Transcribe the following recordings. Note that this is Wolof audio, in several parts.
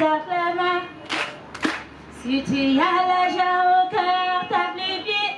tape la main. Si tu as l'argent au cœur, tape les pieds.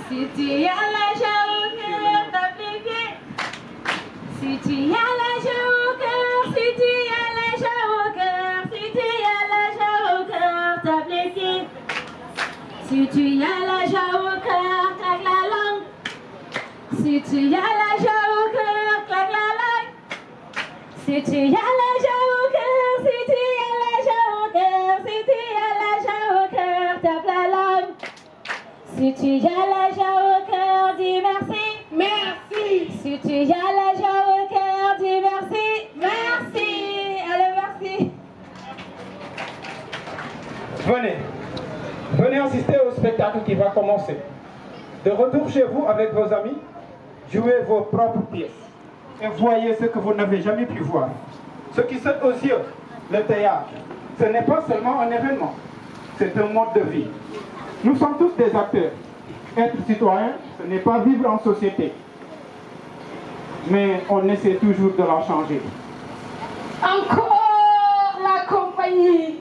Si tu as l'argent au cœur, tape les pieds. Si tu as l'argent au cœur, si tu as l'argent au cœur, si tu as l'argent au cœur, tape les pieds. Si tu as l'argent au cœur, claque la langue. Si tu as l'argent au cœur, claque la langue. Si tu as l'argent au cœur, si tu as l'argent au cœur, si tu as l'argent au cœur, tape la langue. Si tu as l'argent au cœur, dis merci. Merci. Si tu as l'argent au cœur, dis merci. Merci. Allez, merci. Venez assister au spectacle qui va commencer. De retour chez vous avec vos amis, jouez vos propres pièces et voyez ce que vous n'avez jamais pu voir. Ce qui saute aux yeux, le théâtre, ce n'est pas seulement un événement, c'est un mode de vie. Nous sommes tous des acteurs. Être citoyen, ce n'est pas vivre en société. Mais on essaie toujours de la changer. Encore la compagnie.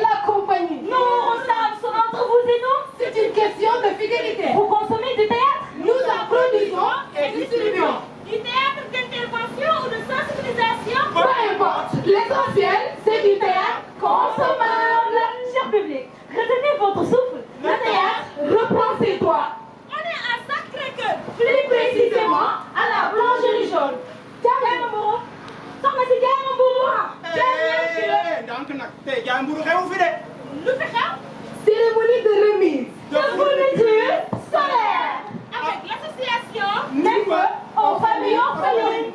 La compagnie. Nous, on sommes entre vous et nous. C'est une question de fidélité. Vous consommez du théâtre. Nous en produisons et distribuons. Du théâtre d'intervention ou de sensibilisation. Peu importe. L'essentiel, c'est du théâtre consommable. Cher public, retenez votre souffle. Le théâtre reprend ses droits. On est à Sacré-Cœur. Plus précisément, à la Blancherie jaune. Jaay ma mburu. Soxna si jaay ma mburu. donc nag tey jaay mburu xew fi de. Lu fi xew. Cérémonie de remise. De fourniture scolaire. Avec l'association Nimble aux familles orphelines.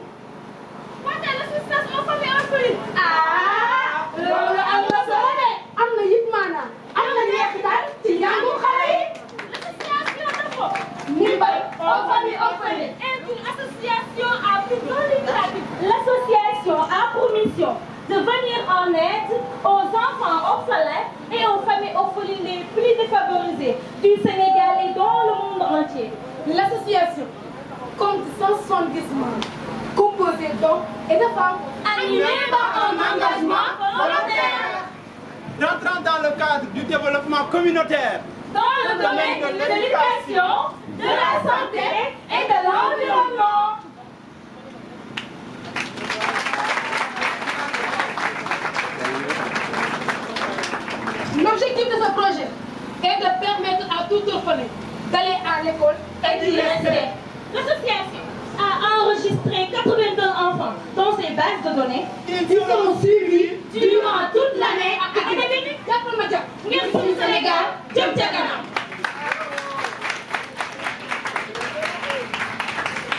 What est l'association aux familles orphelines? Ah, loolu am na solo de. Am na yit maanaam. Am na neexital ci njàngum xale yi. L'association dafa. Nimble aux familles orphelines. Est une association à but non lucratif. L'association a pour mission de venir en aide aux enfants orphelins et aux familles orphelines les plus défavorisées du Sénégal et dans le monde entier. L'association compte 170 membres, composés d'hommes et de femmes, Animés par un engagement volontaire Rentrant dans le cadre du développement communautaire, dans le domaine de l'éducation, de la santé et de l'environnement. L'objectif de ce projet est de permettre à tout orphelin d'aller à l'école et d'y rester. L'association a enregistré 82 enfants dans ses bases de données. Ils seront suivis durant toute l'année académique. jàppal ma jàpp ngir suñu Sénégal jëm ca kanam.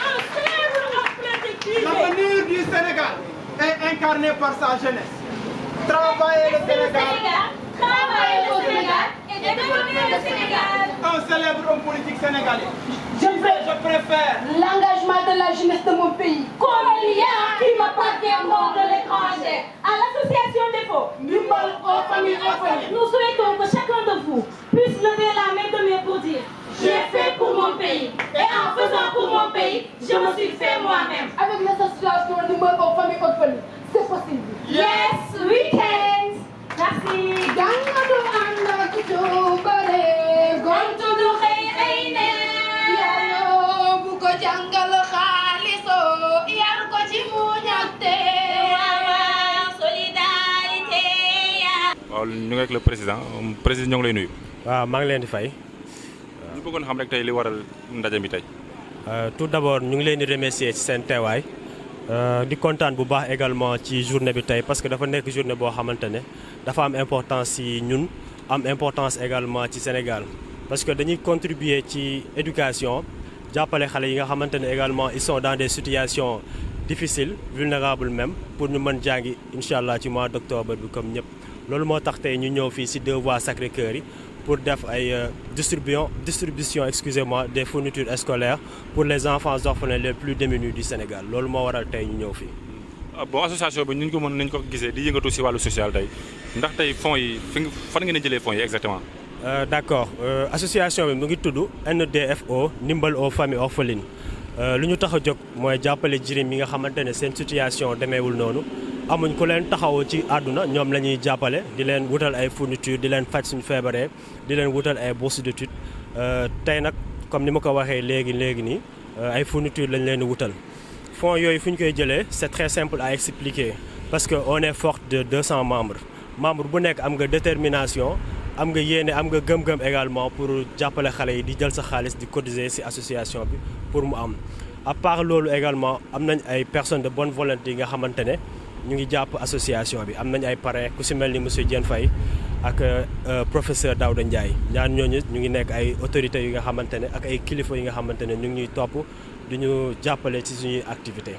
Un célèbre homme politique disait l'avenir du Sénégal est incarné par sa jeunesse. Travailler le Sénégal. Travailler le Sénégal et développer le Sénégal. Un célèbre homme politique sénégalais. Je préfère l'engagement de la jeunesse de mon pays. Comme lien qui m'appartiendront de l'étranger. À l'association Défaut, Nimble aux familles orphelines. nous souhaitons que chacun de vous puisse lever la main de main pour dire j'ai fait pour mon pays. Et en faisant pour mon pays, je me suis fait moi-même. Avec l'association Nimble aux familles orphelines, c'est possible. Yes, we can. Merci. Jàngatu ànd ak coobare, gontu du xëy xëy ne. Yàlla bu ko jàngal xaalisoo, yar ko ci muñ ak tey. Solidarité. waaw ñu ngi ak le président ñoo ngi lay nuyu. waaw maa ngi leen di fay. ñu bëggoon xam rek tey li waral ndaje mi tey. tout d'abord ñu ngi leen di remercier ci seen teewaay di kontaan bu baax également ci journée bi tey parce que dafa nekk journée boo xamante ne dafa am importance ci ñun am importance également ci Sénégal parce que dañuy contribuer ci éducation jàppale xale yi nga xamante ne également ils sont dans des situations difficiles vulnérables même pour ñu mën jàngi incha allah ci mois d'octobre bi comme ñëpp loolu moo tax tey ñu ñëw fii ci 2 voies Sacré-Cœur yi pour def ay distribution excusez-moi des fournitures scolaires pour les enfants orphelins les plus démunis du Sénégal loolu moo waral tey ñu ñëw fii. bon association bi ñu ko mën nañu ko gisee di yëngatu ci wàllu social tey ndax tey fonds yi fan ngeen a jëlee fonds yi exactement. d'accord association bi mu ngi tudd NDFO Nimble aux familles orphelines lu ñu tax a jóg mooy jàppale jirim yi nga xamante ne seen situation demeewul noonu amuñ ku leen taxaw ci àdduna ñoom la ñuy jàppale di leen wutal ay fourniture di leen faj suñu feebaree di leen wutal ay bourses d'études tey nag comme ni ma ko waxee léegi nii ay fourniture lañ leen di wutal fonds yooyu fu ñu koy jëlee c'est très simple à expliquer parce que on est fort de 200 membres bu nekk am nga détermination am nga yéene am nga gëm-gëm également pour jàppale xale yi di jël sa xaalis di cotiser ci association bi pour mu am à part loolu également am nañ ay personnes de bonne volonté yi nga xamante ne ñu ngi jàpp association bi am nañ ay parrains ku ci mel ni monsieur Diène Faye ak professeur Daouda Ndiaye ñaar ñooñu ñu ngi nekk ay autorités yi nga xamante ne ak ay kilifa yi nga xamante ne ñu ngi ñuy topp du ñu jàppale ci suñuy activité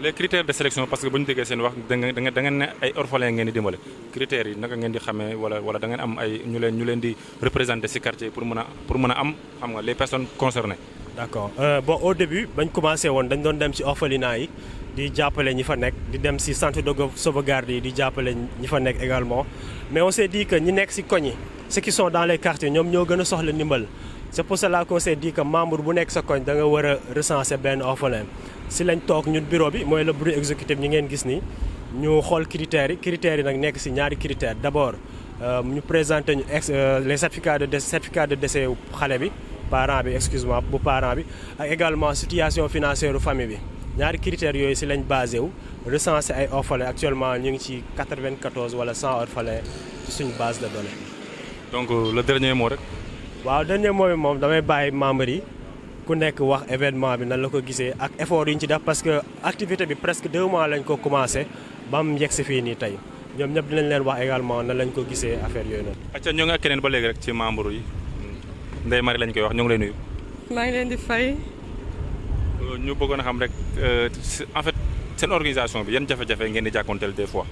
les critères de sélection parce que bu ñu déggee seen wax da ngeen ne ay orphelins ngeen di dimbale critères yi naka ngeen di xamee wala da ngeen am ay ñu leen di représenter ci quartier pour mën a am xam nga les personnes concernées. d'accord bon au début bañ commencé woon dañ doon dem ci orphelinat yi di jàppale ñi fa nekk di dem ci centre de sauvegarde yi di jàppale ñi fa nekk également mais on s'est dit que ñi nekk ci koñ yi ceux qui sont dans les quartiers ñoom ñoo gën a soxla ndimbal c'est pour cela qu'on s'est dit que membre bu nekk sa koñ da nga war a recenser benn orphelin si lañ toog ñun bureau bi mooy le bureau exécutif ñi ngeen gis ni ñu xool critères yi nag nekk ci ñaari critères d'abord ñu présenter ñu les certificats de décès xale bi parent bi excuse-moi bu parent bi ak également situation financière u famille bi ñaari critères yooyu ci lañ basé wu recenser ay orphelins actuellement ñu ngi ci 94 wala 100 orphelins ci suñu base de données. donc le dernier mot rek. waaw dernier mot bi moom damay bàyyi membres yi ku nekk wax événement bi nan la ko gisee ak effort yi ñu ci def parce que activité bi presque 2 mois lañ ko commencé ba mu yegg si fii nii tey ñoom ñëpp dinañ leen wax également nan lañ ko gisee affaire yooyu noonu. acca ñoo ngi ak keneen ba léegi rek ci membre yi Ndeye Marie lañ koy wax ñoo ngi lay nuyu. maa ngi leen di fay. ñu bëggoon a xam rek en fait seen organisation bi yan jafe-jafe ngeen di jàkkoonteel des fois.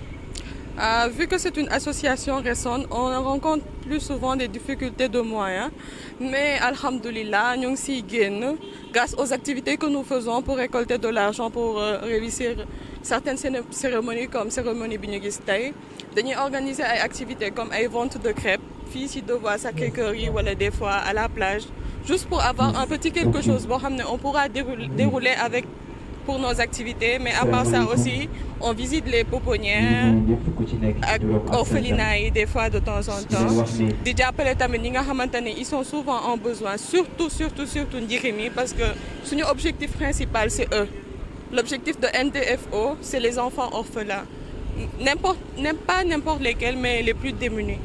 Vu que c'est une association récente, on rencontre plus souvent des difficultés de moyens. Mais alhamdoulilah, nous sommes grâce aux activités que nous faisons pour récolter de l'argent pour réussir certaines cérémonies comme cérémonie Bignegis Tay. Nous organisons des activités comme des ventes de crêpes, ici de voir Sacré-Cœur ou des fois à la plage, juste pour avoir un petit quelque chose. On pourra dérouler avec pour nos activités, mais à part ça aussi, on visite les pouponnières, orphelinats des fois de temps en temps. Déjà, ils sont souvent en besoin, surtout Ndirimi, parce que notre objectif principal, c'est eux. L'objectif de NDFO, c'est les enfants orphelins. Pas n'importe lesquels, mais les plus démunis.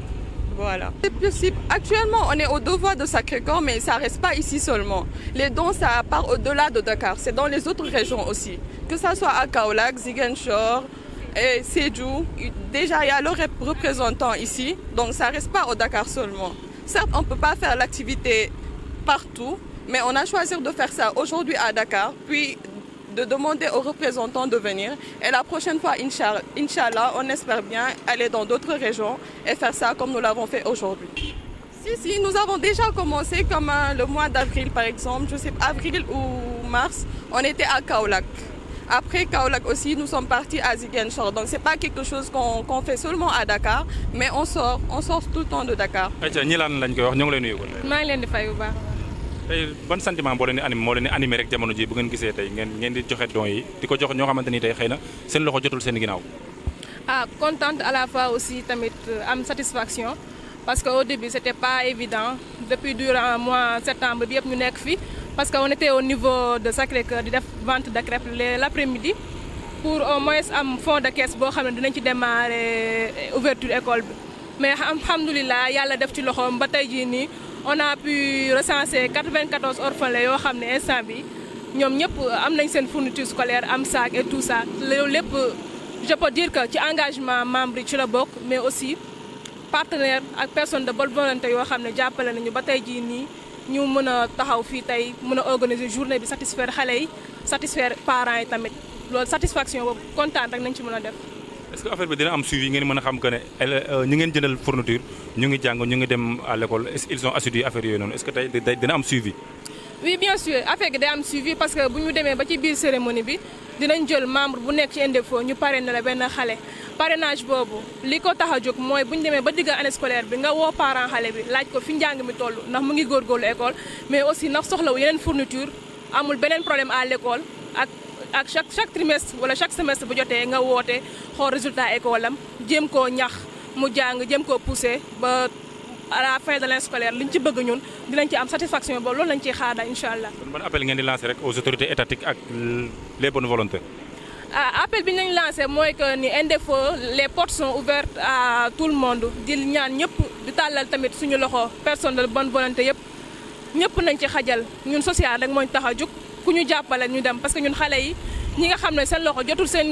Voilà. C'est possible. Actuellement, on est au devoir de Sacré-Cœur, mais ça ne reste pas ici seulement. Les dons, ça part au-delà de Dakar. C'est dans les autres régions aussi. Que ce soit à Kaolack, Ziguinchor, et Sédhiou. Déjà, il y a le représentant ici, donc ça ne reste pas au Dakar seulement. Certes, on ne peut pas faire l'activité partout, mais on a choisi de faire ça aujourd'hui à Dakar, puis de demander aux représentants de venir. Et la prochaine fois, Inch'Allah, on espère bien aller dans d'autres régions et faire ça comme nous l'avons fait aujourd'hui. Si, nous avons déjà commencé comme le mois d'avril par exemple, je sais avril ou mars, on était à Kaolack. Après Kaolack aussi, nous sommes partis à Ziguinchor. Donc c'est pas quelque chose qu'on fait seulement à Dakar, mais on sort tout le temps de Dakar. tey ban sentiment moo leen di animé rek jamono ji bu ngeen gisee tey ngeen di joxe dons yi di ko jox ñoo xamante ni tey xëy na seen loxo jotul seen ginnaaw. Contente à la fois aussi tamit am satisfaction parce que au début c'était pas évident depuis durant mois septembre bi yëpp ñu nekk fi parce que on était au niveau de Sacré-Cœur di def vente de crêpes l'après-midi pour au moins am fond de caisse boo xam ne dinañ ci démarrer ouverture école bi mais alhamdoulilah yàlla def ci loxoom ba tey jii nii. On a pu recenser 94 orphelins yoo xam ne instant bi ñoom ñëpp am nañ seen fourniture scolaire am sac et tout ça loolu lépp je peux dire que ci engagement membre yi ci la bokk mais aussi partenaire ak personne de bonne volonté yoo xam ne jàppale nañu ba tey jii nii ñu mën a taxaw fii tey mën a organiser journée bi satisfaire xale yi satisfaire parents yi tamit loolu satisfaction boobu kontaan rek nañ ci mën a def. est-ce que affaire bi dina am suivi ngeen mën a xam que ne ñi ngeen jëndal fourniture ñu ngi jàng ñu ngi dem à l'école ils sont assidus affaire yooyu noonu est-ce que tey dina am suivi. oui bien sûr affaire gi day am suivi parce que bu ñu demee ba ci biir cérémonie bi dinañ jël membre bu nekk ci NDFO ñu parrainé la benn xale parrainage boobu li ko tax a jóg mooy bu ñu demee ba digg année scolaire bi nga woo parent xale bi laaj ko fi njàng mi toll ndax mu ngi góorgóorlu école mais aussi ndax soxlawu yeneen fourniture amul beneen problème à l'école ak chaque trimestre wala chaque semestre bu jotee nga woote xool résultat école am jéem koo ñax mu jàng jéem koo pousser ba à la fin de l'année scolaire liñ ci bëgg ñun dinañ ci am satisfaction boobu loolu lañ ciy xaar daal incha allah. kon ban appel ngeen di lancer rek aux autorités étatiques ak les bonnes volontés. appel bi ñu lancé mooy que ni NDFO les portes sont ouvertes à tout le monde di ñaan ñëpp di tàllal tamit suñu loxo personne de bonne volonté yëpp ñëpp nañ ci xajal ñun social rek moo ñu tax a jug ku ñu jàppale ñu dem parce que ñun xale yi ñi nga xam ne seen loxo jotul seen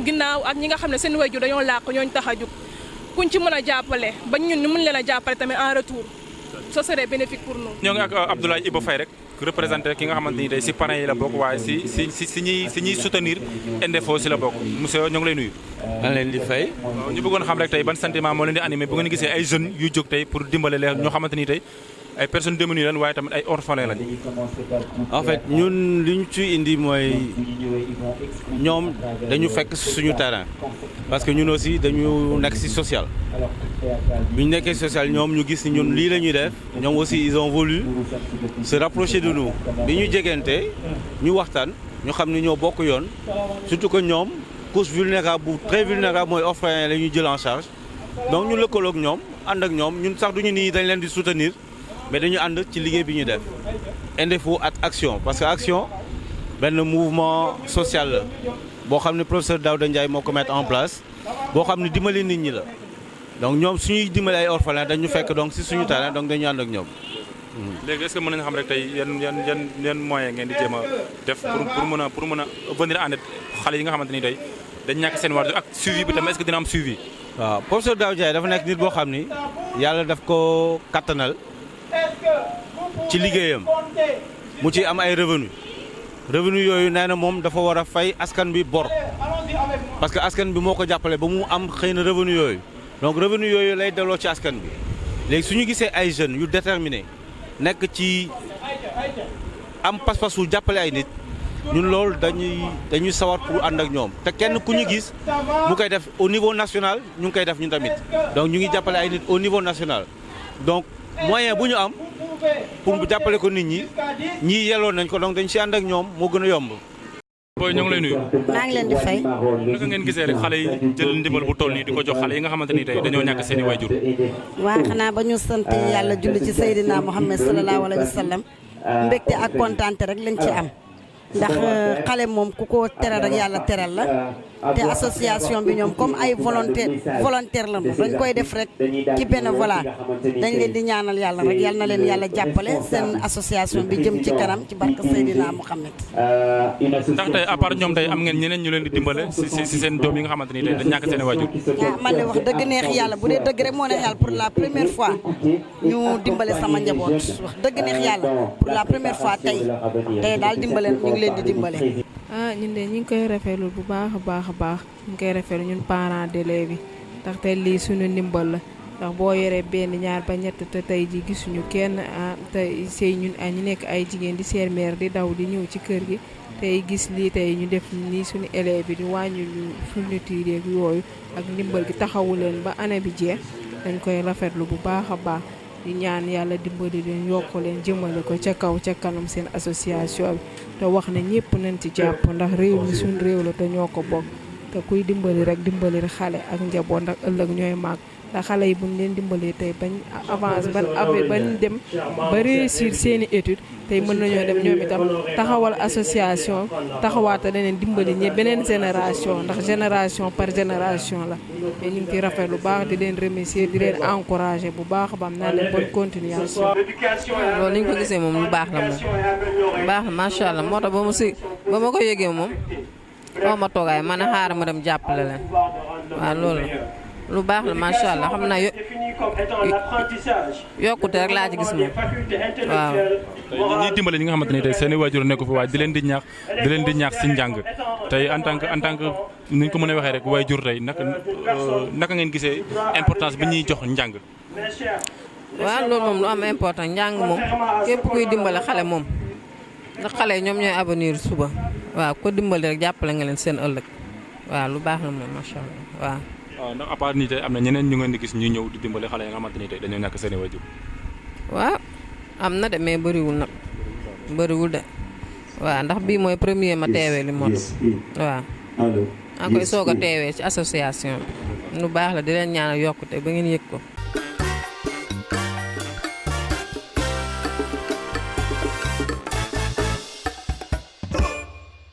ginnaaw ak ñi nga xam ne seen waajur dañoo làq ñooñu tax a jug kuñ ci mën a jàppale ba ñun ñu mën leen a jàppale tamit en retour ce serait bénéfique pour nous. ñoo ngi ak Abdoulaye Iba Faye rek représenté ki nga xamante ni tey si parrain yi la bokk waaye si ñuy soutenir NDFO si la bokk monsieur ñoo ngi lay nuyu. maa ngi leen di fay. ñu bëggoon xam rek tey ban sentiment moo leen di animé bu ngeen gisee ay jeunes yu jóg tey pour dimbale leen ñoo xamante ni tey ay personnes démunies lañ waaye tamit ay orphelins lañ. en fait ñun li ñu ciy indi mooy ñoom dañu fekk suñu terrain parce que ñun aussi dañu nekk ci social. bi ñu nekkee social ñoom ñu gis ni ñun lii la ñuy def ñoom aussi ils ont voulu se rapprocher de nous bi ñu jegante ñu waxtaan ñu xam ni ñoo bokk yoon surtout que ñoom couche vulnérable bu très vulnérable mooy orphelin la ñuy jël en charge donc ñu lëkkaloog ñoom ànd ak ñoom ñun sax duñu nii dañ leen di soutenir mais dañu ànd ci liggéey bi ñuy def NDFO ak action parce que action benn mouvement social la boo xam ne professeur Daouda Ndiaye moo ko mettre en place boo xam ne dimbali nit ñi la donc ñoom suñuy dimbali ay orphelins dañu fekk donc si suñu terrain donc dañu ànd ak ñoom. léegi est-ce que mën nañu xam rek tey yan moyens ngeen di jéem a def pour mën a venir en aide xale yi nga xamante ni tey dañ ñàkk seen waajur ak suivi bi tamit est-ce que dina am suivi. waaw professeur Daouda Ndiaye dafa nekk nit boo xam ni yàlla daf ko kattanal ci liggéeyam mu ci am ay revenu yooyu nee na moom dafa war a fay askan bi bor parce que askan bi moo ko jàppale ba mu am xëy na revenu yooyu donc revenu yooyu lay delloo ci askan bi léegi su ñu gisee ay jeunes yu déterminé nekk ci am pas-pasu jàppale ay nit ñun loolu dañuy sawar pour ànd ak ñoom te kenn ku ñu gis mu koy def au niveau national ñu ngi koy def ñun tamit donc ñu ngi jàppale ay nit au niveau national donc moyen bu ñu am pour bu jàppale ko nit ñi ñii yelloon nañ ko donc dañ si ànd ak ñoom moo gën a yomb. booy ñoo ngi lay nuyu. maa ngi leen di fay. naka ngeen gisee rek xale yi jël ndimbal bu toll nii di ko jox xale yi nga xamante ni tey dañoo ñàkk seen i waajur. waa xanaa ba ñu sant yàlla julli ci Seydina Muhammad sallallahu alayhi wa sallam mbégte ak kontaante rek lañ ci am ndax xale moom ku ko teral rek yàlla teral la te association bi ñoom comme ay volontaire la dañ koy def rek ci bénévolat dañ leen di ñaanal yàlla rek yal na leen yàlla jàppale seen association bi jëm ci kanam ci barke Seydina Muhammad. ndax tey à part ñoom tey am ngeen ñeneen ñu leen di dimbale si seen doom yi nga xamante ni tey dañ ñàkk seen i waajur. waaw man de wax dëgg neex yàlla bu dee dëgg rek moo neex yàlla pour la première fois ñu dimbale sama njaboot wax dëgg neex yàlla pour la première fois tey daal dimbale ñu ngi leen di dimbale. ñun de ñu ngi koy rafetlu bu baax a baax ñu ngi koy rafetlu ñun parents d'élèves yi ndax tey lii suñu ndimbal la ndax boo yoree benn ñaar ba ñett te tey ji gisuñu kenn tey sëy ñun ñu nekk ay jigéen di seen mère di daw di ñëw ci kër gi tey gis lii tey ñu def nii suñu élèves yi di wàññi ñu fourniture yeeg yooyu ak ndimbal gi taxawu leen ba année bi jeex dañ koy rafetlu bu baax a baax di ñaan yàlla dimbali leen yokk leen jëmale ko ca kaw ca kanam seen association bi te wax ne ñëpp nañ ci jàpp ndax réew mi suñ réew la te ñoo ko bokk te kuy dimbali rek xale ak njaboot ndax ëllëg ñooy màgg ndax xale yi buñ leen dimbalee tey bañ avance bañ dem ba réussir seeni étude tey mën nañoo dem ñoom itam taxawal association taxawaata leneen dimbali ñi beneen génération ndax génération par génération la mais ñu ngi ciy rafet lu baax di leen remercier di leen encourager bu baax a baax naa leen bonne continuation. loolu li ñu ko gisee moom lu baax la moom lu baax la macha allah moo tax ba ma ko yëgee moom xaw ma toogaay ma ne xaaral ma dem jàppale leen waaw loolu lu baax la macha allah xam naa yokkute rek laa ci gis moom waaw. ñuy dimbale ñi nga xamante ni tey seen i waajur nekk fi waaye di leen di ñaax si njàng tey en tant que ni ñu ko mën a waxee rek waajur tey naka ngeen gisee importance bi ñuy jox njàng. waaw loolu moom lu am important njàng moom képp kuy dimbale xale moom ndax xale yi ñoom ñooy avenir suba waaw ko dimbali rek jàppale nga leen seen ëllëg waaw lu baax la moom macha allah waaw. waaw ndax à part nii tey am na ñeneen ñu ngeen di gis ñuy ñëw di dimbale xale yi nga xamante ni tey dañoo ñàkk seen i waajur. waaw am na de mais bëriwul nag bëriwul de waaw ndax bii mooy premier ma teewee li mot waaw maa koy soog a teewee ci association bi lu baax la di leen ñaanal yokkute ba ngeen yëg ko.